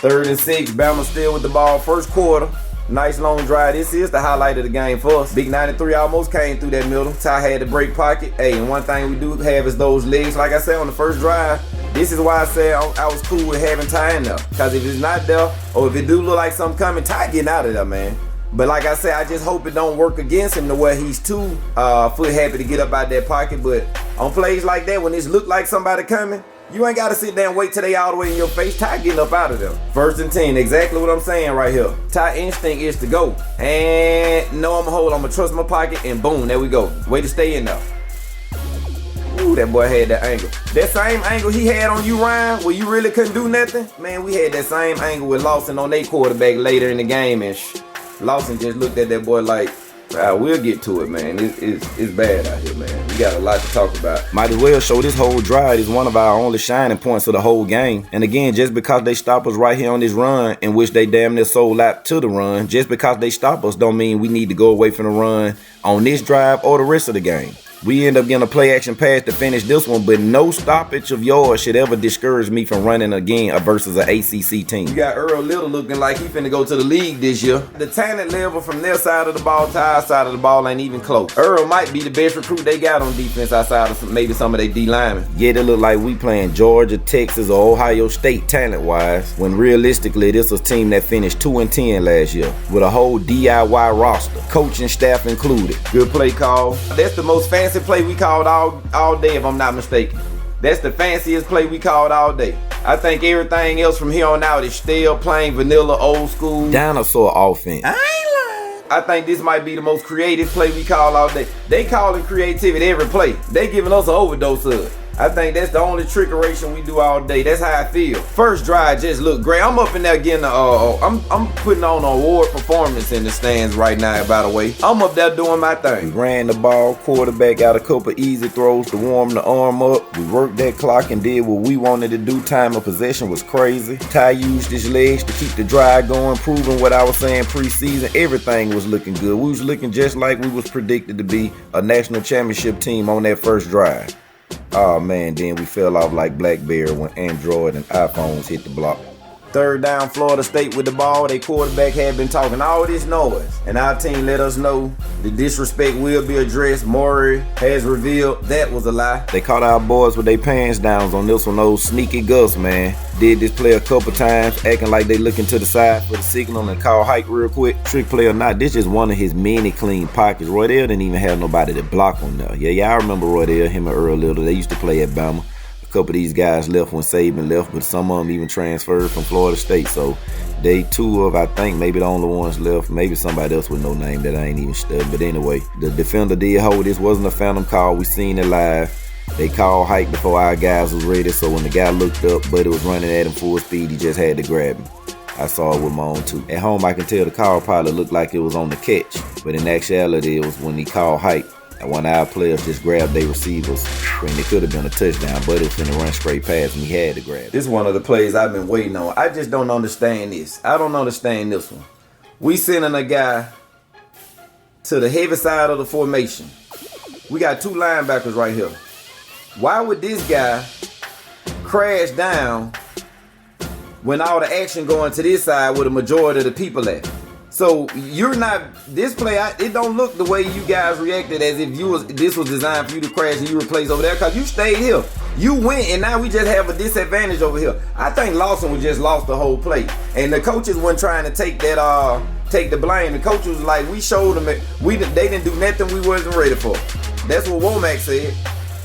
3rd and 6, Bama still with the ball. First quarter. Nice long drive. This is the highlight of the game for us. Big 93 almost came through that middle. Ty had the break pocket. Hey, and one thing we do have is those legs. Like I said on the first drive, this is why I said I was cool with having Ty in there. Because if it's not there, or if it do look like something coming, Ty getting out of there, man. But like I said, I just hope it don't work against him to where he's too foot happy to get up out that pocket. But on plays like that, when it look like somebody coming, you ain't got to sit there and wait till they all the way in your face. Ty getting up out of them. 1st and 10, exactly what I'm saying right here. Ty instinct is to go. And no, I'm going to trust my pocket, and boom, there we go. Way to stay in there. Ooh, that boy had that angle. That same angle he had on you, Ryan, where you really couldn't do nothing. Man, we had that same angle with Lawson on their quarterback later in the game, and Lawson just looked at that boy like, we'll get to it, man. It's bad out here, man. We got a lot to talk about. Might as well show this whole drive is one of our only shining points of the whole game. And again, just because they stop us right here on this run, in which they damn near sold out to the run, just because they stop us don't mean we need to go away from the run on this drive or the rest of the game. We end up getting a play action pass to finish this one, but no stoppage of yours should ever discourage me from running again versus an ACC team. You got Earl Little looking like he finna go to the league this year. The talent level from their side of the ball to our side of the ball ain't even close. Earl might be the best recruit they got on defense outside of maybe some of their D linemen. Yet it look like we playing Georgia, Texas, or Ohio State talent-wise, when realistically this was a team that finished 2-10 last year with a whole DIY roster, coaching staff included. Good play call. That's the most fancy play we called all day, if I'm not mistaken. That's the fanciest play we called all day. I think everything else from here on out is still plain vanilla, old school dinosaur offense. I ain't lying. I think this might be the most creative play we call all day. They calling creativity every play. They giving us an overdose of it. I think that's the only trickeration we do all day. That's how I feel. First drive just looked great. I'm up in there getting I'm putting on an award performance in the stands right now, by the way. I'm up there doing my thing. We ran the ball, quarterback got a couple easy throws to warm the arm up. We worked that clock and did what we wanted to do. Time of possession was crazy. Ty used his legs to keep the drive going, proving what I was saying preseason. Everything was looking good. We was looking just like we was predicted to be, a national championship team on that first drive. Oh man, then we fell off like BlackBerry when Android and iPhones hit the block. 3rd down, Florida State with the ball. Their quarterback had been talking all this noise, and our team let us know the disrespect will be addressed. Maury has revealed that was a lie. They caught our boys with their pants downs on this one. Those sneaky Gus, man. Did this play a couple times, acting like they looking to the side for the signal and call hike real quick. Trick play or not, this is one of his many clean pockets. Roydell didn't even have nobody to block on there. Yeah, I remember Roydell, him and Earl Little. They used to play at Bama. A couple of these guys left when Saban left, but some of them even transferred from Florida State. So they two of, I think, maybe the only ones left. Maybe somebody else with no name that I ain't even studied. But anyway, the defender did hold. This wasn't a phantom call. We seen it live. They called hike before our guys was ready. So when the guy looked up, Buddy was running at him full speed. He just had to grab him. I saw it with my own too. At home, I can tell the call probably looked like it was on the catch. But in actuality, it was when he called hike. And one of our players just grabbed their receivers. And it could have been a touchdown, but it was finna run straight past and he had to grab it. This is one of the plays I've been waiting on. I just don't understand this. I don't understand this one. We sending a guy to the heavy side of the formation. We got 2 linebackers right here. Why would this guy crash down when all the action going to this side where the majority of the people at? So you're not, this play, it don't look the way you guys reacted as if this was designed for you to crash and you replace over there, because you stayed here. You went and now we just have a disadvantage over here. I think Lawson was just lost the whole play. And the coaches weren't trying to take the blame. The coaches was like, we showed them that they didn't do nothing we wasn't ready for. That's what Womack said.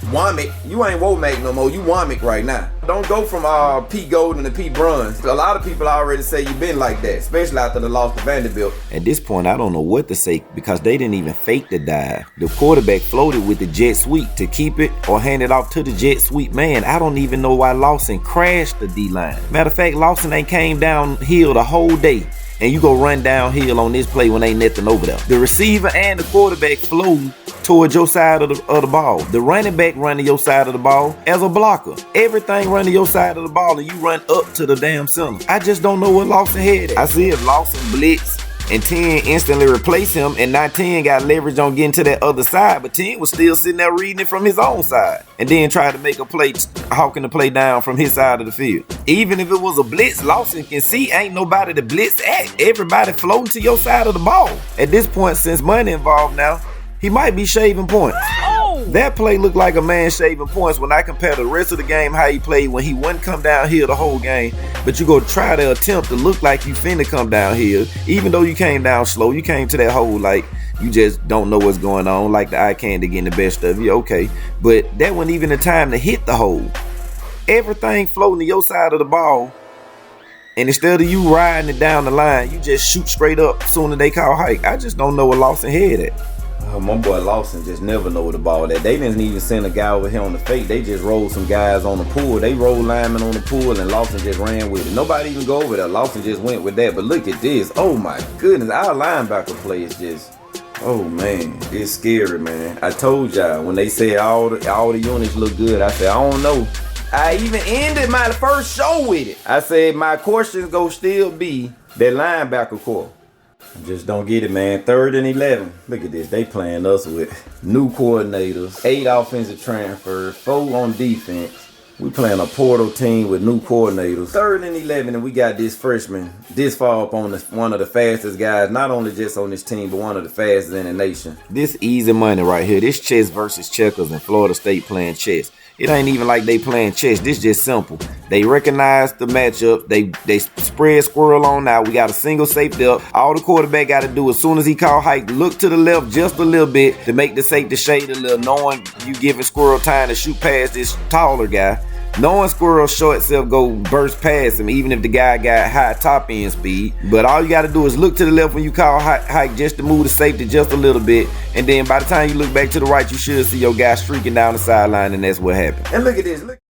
Womack, you ain't Womack no more, you Womack right now. Don't go from Pete Golden to Pete Bruns. A lot of people already say you've been like that, especially after the loss to Vanderbilt. At this point, I don't know what to say because they didn't even fake the dive. The quarterback floated with the jet sweep to keep it or hand it off to the jet sweep man. I don't even know why Lawson crashed the D-line. Matter of fact, Lawson ain't came downhill the whole day. And you go run downhill on this play when ain't nothing over there. The receiver and the quarterback flow towards your side of the ball. The running back run to your side of the ball as a blocker. Everything run to your side of the ball and you run up to the damn center. I just don't know what Lawson had at. I see if Lawson blitz and 10 instantly replaced him, and now 10 got leverage on getting to that other side, but 10 was still sitting there reading it from his own side, and then tried to make a play, hawking the play down from his side of the field. Even if it was a blitz, Lawson can see ain't nobody to blitz at. Everybody floating to your side of the ball. At this point, since money involved now, he might be shaving points. That play looked like a man shaving points when I compare the rest of the game how he played when he wouldn't come downhill the whole game, but you go try to attempt to look like you finna come downhill, even though you came down slow. You came to that hole like you just don't know what's going on, like the eye candy getting the best of you, okay. But that wasn't even the time to hit the hole. Everything floating to your side of the ball, and instead of you riding it down the line, you just shoot straight up soon as they call hike. I just don't know what Lawson had at. My boy Lawson just never know where the ball at. They didn't even send a guy over here on the fake. They just rolled some guys on the pool. They rolled linemen on the pool, and Lawson just ran with it. Nobody even go over there. Lawson just went with that. But look at this. Oh my goodness. Our linebacker play is just, oh man, it's scary, man. I told y'all when they said all the units look good, I said, I don't know. I even ended my first show with it. I said my questions go still be that linebacker core. Just don't get it, man. 3rd and 11. Look at this. They playing us with new coordinators, 8 offensive transfers, 4 on defense. We playing a portal team with new coordinators. 3rd and 11, and we got this freshman this far up on one of the fastest guys, not only just on this team, but one of the fastest in the nation. This easy money right here. This chess versus checkers, and Florida State playing chess. It ain't even like they playing chess. This just simple. They recognize the matchup. They spread squirrel on out. We got a single safety up. All the quarterback got to do as soon as he call hike, look to the left just a little bit to make the safety shade a little, knowing you giving squirrel time to shoot past this taller guy. Knowing squirrel short self go burst past him, even if the guy got high top end speed. But all you got to do is look to the left when you call hike just to move the safety just a little bit. And then by the time you look back to the right, you should see your guy streaking down the sideline, and that's what happened. And look at this. Look.